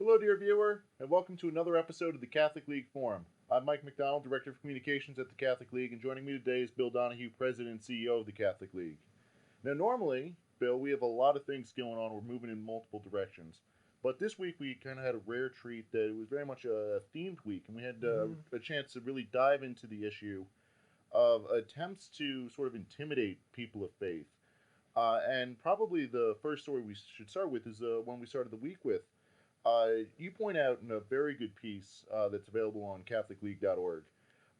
Hello, dear viewer, and welcome to another episode of the Catholic League Forum. I'm Mike McDonald, Director of Communications at the Catholic League, and joining me today is Bill Donohue, President and CEO of the Catholic League. Now, normally, Bill, we have a lot of things going on. We're moving in multiple directions. But this week, we kind of had a rare treat that it was very much a themed week, and we had a chance to really dive into the issue of attempts to sort of intimidate people of faith. And probably the first story we should start with is the one we started the week with. You point out in a very good piece that's available on CatholicLeague.org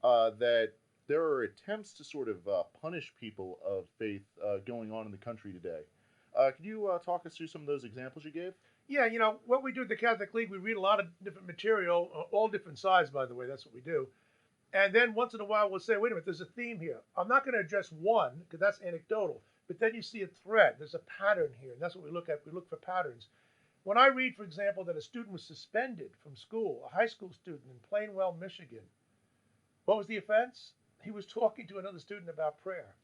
that there are attempts to sort of punish people of faith going on in the country today. Could you talk us through some of those examples you gave? Yeah, what we do at the Catholic League, we read a lot of different material, all different sides, by the way. That's what we do. And then once in a while, we'll say, wait a minute, there's a theme here. I'm not going to address one because that's anecdotal. But then you see a thread. There's a pattern here. And that's what we look at. We look for patterns. When I read, for example, that a student was suspended from school, a high school student in Plainwell, Michigan, what was the offense? He was talking to another student about prayer.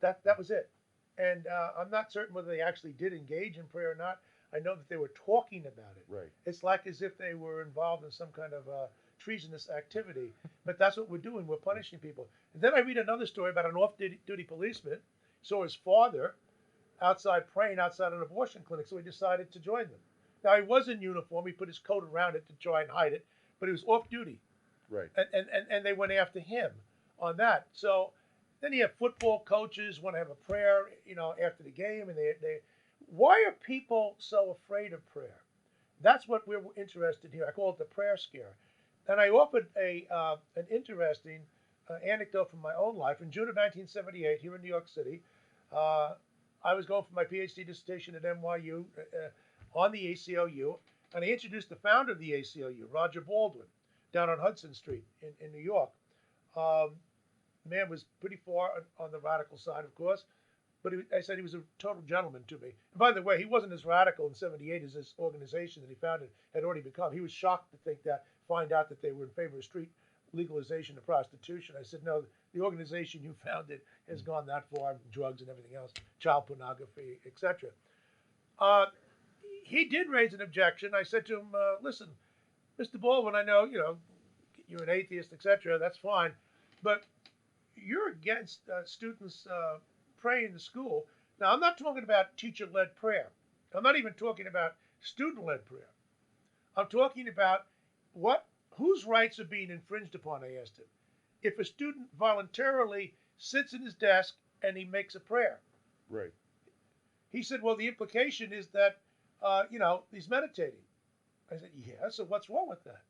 That was it. And I'm not certain whether they actually did engage in prayer or not. I know that they were talking about it. Right. It's like as if they were involved in some kind of treasonous activity. But that's what we're doing. We're punishing people. And then I read another story about an off-duty policeman. Saw his father outside praying outside an abortion clinic, so he decided to join them. Now, he was in uniform. He put his coat around it to try and hide it, but he was off-duty. Right. And they went after him on that. So then you have football coaches want to have a prayer, after the game, and they why are people so afraid of prayer? That's what we're interested in here. I call it the prayer scare. And I offered an interesting anecdote from my own life. In June of 1978, here in New York City, I was going for my PhD dissertation at NYU on the ACLU, and I introduced the founder of the ACLU, Roger Baldwin, down on Hudson Street in New York. Man was pretty far on the radical side, of course, but I said he was a total gentleman to me. And by the way, he wasn't as radical in '78 as this organization that he founded had already become. He was shocked to find out that they were in favor of street legalization of prostitution. I said, no, the organization you founded has gone that far, drugs and everything else, child pornography, etc. He did raise an objection. I said to him, listen, Mr. Baldwin, I know, you're an atheist, etc. That's fine, but you're against students praying in the school. Now, I'm not talking about teacher-led prayer. I'm not even talking about student-led prayer. I'm talking about whose rights are being infringed upon, I asked him. If a student voluntarily sits in his desk and he makes a prayer. Right. He said, well, the implication is that, he's meditating. I said, yeah, so what's wrong with that?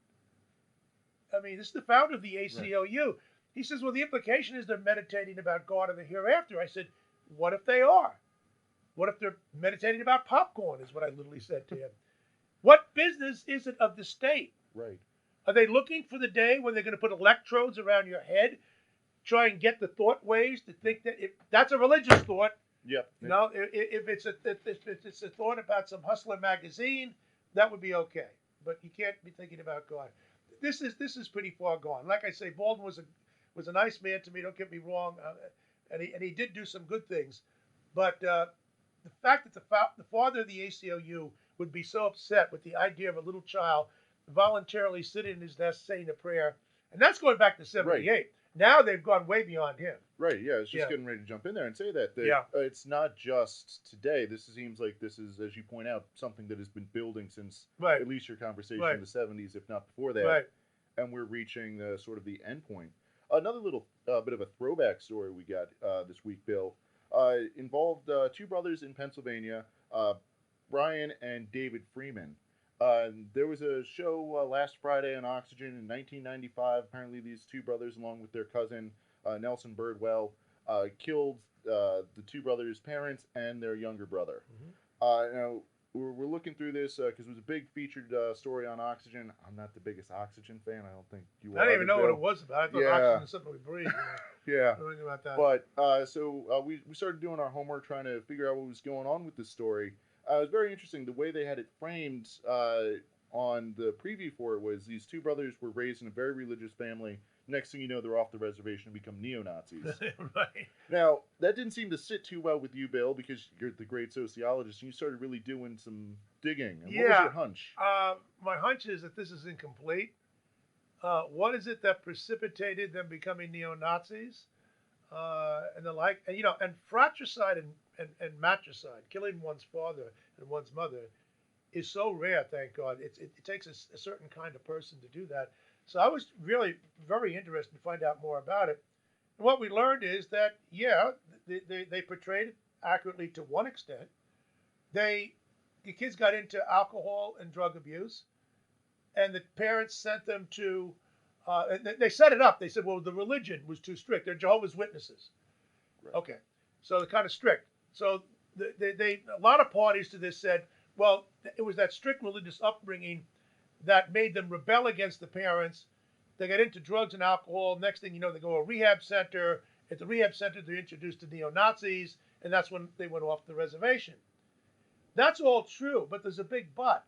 I mean, this is the founder of the ACLU. Right. He says, well, the implication is they're meditating about God and the hereafter. I said, what if they are? What if they're meditating about popcorn, is what I literally said to him. What business is it of the state? Right. Are they looking for the day when they're going to put electrodes around your head, try and get the thought waves to think that that's a religious thought? Yep. If it's a thought about some hustler magazine, that would be okay. But you can't be thinking about God. This is pretty far gone. Like I say, Baldwin was a nice man to me. Don't get me wrong, and he did do some good things. But the fact that the father of the ACLU would be so upset with the idea of a little child voluntarily sitting in his desk saying a prayer, and that's going back to '78. Right. Now they've gone way beyond him. Right, yeah, I was just getting ready to jump in there and say that it's not just today. This seems like this is, as you point out, something that has been building since at least your conversation in the 70s, if not before that. Right. And we're reaching sort of the end point. Another little bit of a throwback story we got this week, Bill, involved two brothers in Pennsylvania, Brian and David Freeman. There was a show last Friday on Oxygen in 1995. Apparently, these two brothers, along with their cousin Nelson Birdwell, killed the two brothers' parents and their younger brother. Mm-hmm. Now, we're looking through this because it was a big featured story on Oxygen. I'm not the biggest Oxygen fan. I don't think you are. I didn't even know what it was about. I thought oxygen is something we breathe. Yeah. Knowing about that. But so we started doing our homework, trying to figure out what was going on with this story. It was very interesting. The way they had it framed on the preview for it was these two brothers were raised in a very religious family. Next thing you know, they're off the reservation and become neo-Nazis. Right. Now, that didn't seem to sit too well with you, Bill, because you're the great sociologist, and you started really doing some digging. And what was your hunch? My hunch is that this is incomplete. What is it that precipitated them becoming neo-Nazis and the like? And and fratricide and matricide, killing one's father and one's mother, is so rare. Thank God, it takes a certain kind of person to do that. So I was really very interested to find out more about it. And what we learned is that they portrayed it accurately to one extent. The kids got into alcohol and drug abuse, and the parents sent them to. And they set it up. They said, well, the religion was too strict. They're Jehovah's Witnesses. Right. Okay, so they're kind of strict. So a lot of parties to this said, well, it was that strict religious upbringing that made them rebel against the parents. They got into drugs and alcohol. Next thing you know, they go to a rehab center. At the rehab center, they're introduced to neo-Nazis, and that's when they went off the reservation. That's all true, but there's a big but.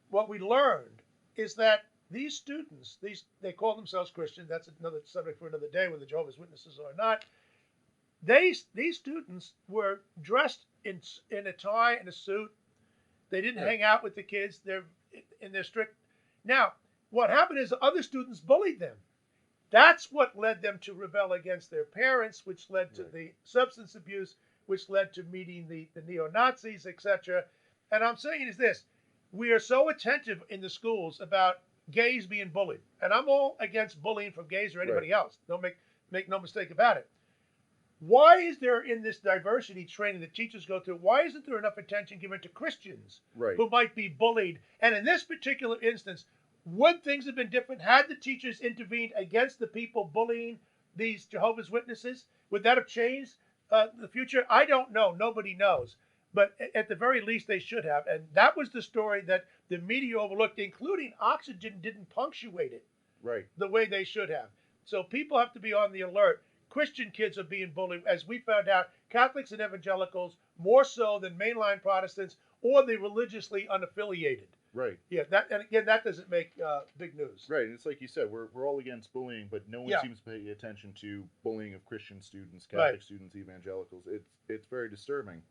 What we learned is that these students, they call themselves Christians. That's another subject for another day, whether Jehovah's Witnesses or not. These students were dressed in a tie and a suit. They didn't hang out with the kids. They're in their strict. Now, what happened is other students bullied them. That's what led them to rebel against their parents, which led to the substance abuse, which led to meeting the neo-Nazis, etc. And I'm saying is this: we are so attentive in the schools about gays being bullied, and I'm all against bullying from gays or anybody else. Don't make no mistake about it. Why is there, in this diversity training that teachers go through, why isn't there enough attention given to Christians who might be bullied? And in this particular instance, would things have been different had the teachers intervened against the people bullying these Jehovah's Witnesses? Would that have changed the future? I don't know. Nobody knows. But at the very least, they should have. And that was the story that the media overlooked, including Oxygen didn't punctuate it the way they should have. So people have to be on the alert. Christian kids are being bullied, as we found out, Catholics and evangelicals more so than mainline Protestants or the religiously unaffiliated. Right. Yeah. And again, that doesn't make big news. Right. And it's like you said, we're all against bullying, but no one seems to pay attention to bullying of Christian students, Catholic students, evangelicals. It's very disturbing.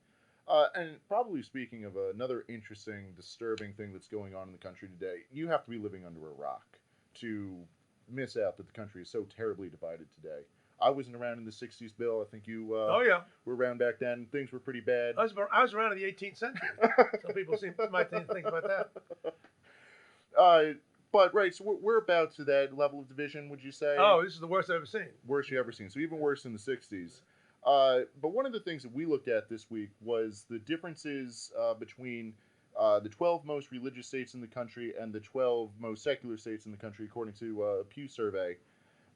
And probably speaking of another interesting, disturbing thing that's going on in the country today, you have to be living under a rock to miss out that the country is so terribly divided today. I wasn't around in the 60s, Bill. I think you were around back then. Things were pretty bad. I was around in the 18th century. Some people might think about that. But, so we're about to that level of division, would you say? Oh, this is the worst I've ever seen. Worst you've ever seen. So even worse than the 60s. But one of the things that we looked at this week was the differences between the 12 most religious states in the country and the 12 most secular states in the country, according to a Pew survey.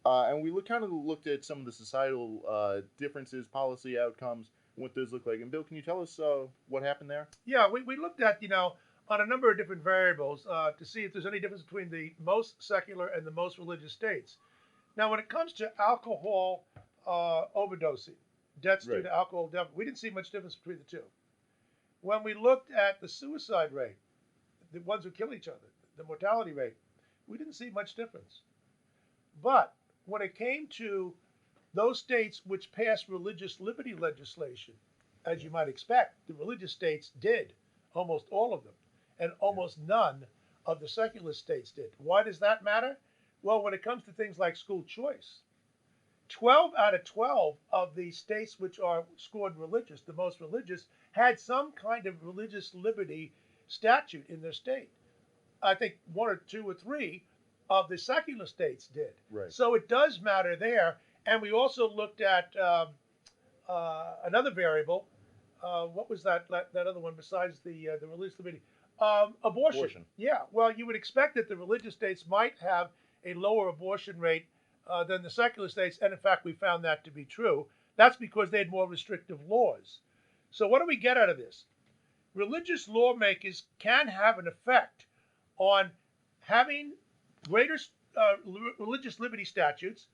And we kind of looked at some of the societal differences, policy outcomes, and what those look like. And Bill, can you tell us what happened there? Yeah, we looked at, on a number of different variables to see if there's any difference between the most secular and the most religious states. Now, when it comes to alcohol overdosing, deaths due to alcohol death, we didn't see much difference between the two. When we looked at the suicide rate, the ones who kill each other, the mortality rate, we didn't see much difference. But when it came to those states which passed religious liberty legislation, as you might expect, the religious states did, almost all of them, and almost none of the secular states did. Why does that matter? Well, when it comes to things like school choice, 12 out of 12 of the states which are scored religious, the most religious, had some kind of religious liberty statute in their state. I think one or two or three of the secular states did. Right. So it does matter there. And we also looked at another variable. What was that other one besides the religious liberty? Abortion. Yeah. Well, you would expect that the religious states might have a lower abortion rate than the secular states. And in fact, we found that to be true. That's because they had more restrictive laws. So what do we get out of this? Religious lawmakers can have an effect on having greater religious liberty statutes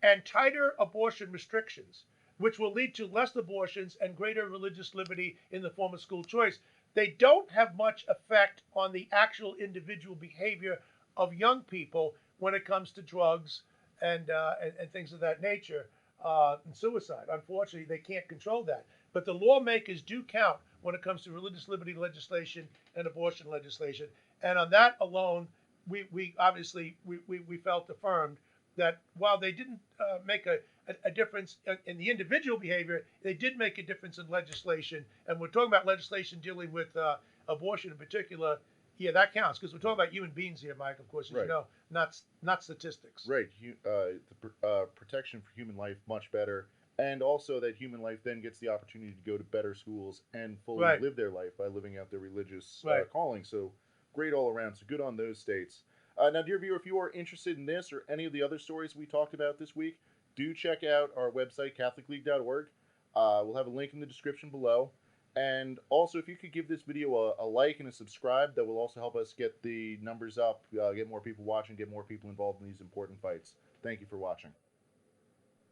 and tighter abortion restrictions, which will lead to less abortions and greater religious liberty in the form of school choice. They don't have much effect on the actual individual behavior of young people, when it comes to drugs and things of that nature, and suicide. Unfortunately, they can't control that. But the lawmakers do count when it comes to religious liberty legislation and abortion legislation. And on that alone, we obviously we felt affirmed that while they didn't make a difference in the individual behavior, they did make a difference in legislation. And we're talking about legislation dealing with abortion in particular. Yeah, that counts because we're talking about human beings here, Mike. Of course, as Right. you know, not statistics. Right. The protection for human life much better, and also that human life then gets the opportunity to go to better schools and fully Right. live their life by living out their religious Right. calling. So great all around. So good on those states. Now, dear viewer, if you are interested in this or any of the other stories we talked about this week, do check out our website, CatholicLeague.org. We'll have a link in the description below. And also, if you could give this video a like and a subscribe, that will also help us get the numbers up, get more people watching, get more people involved in these important fights. Thank you for watching.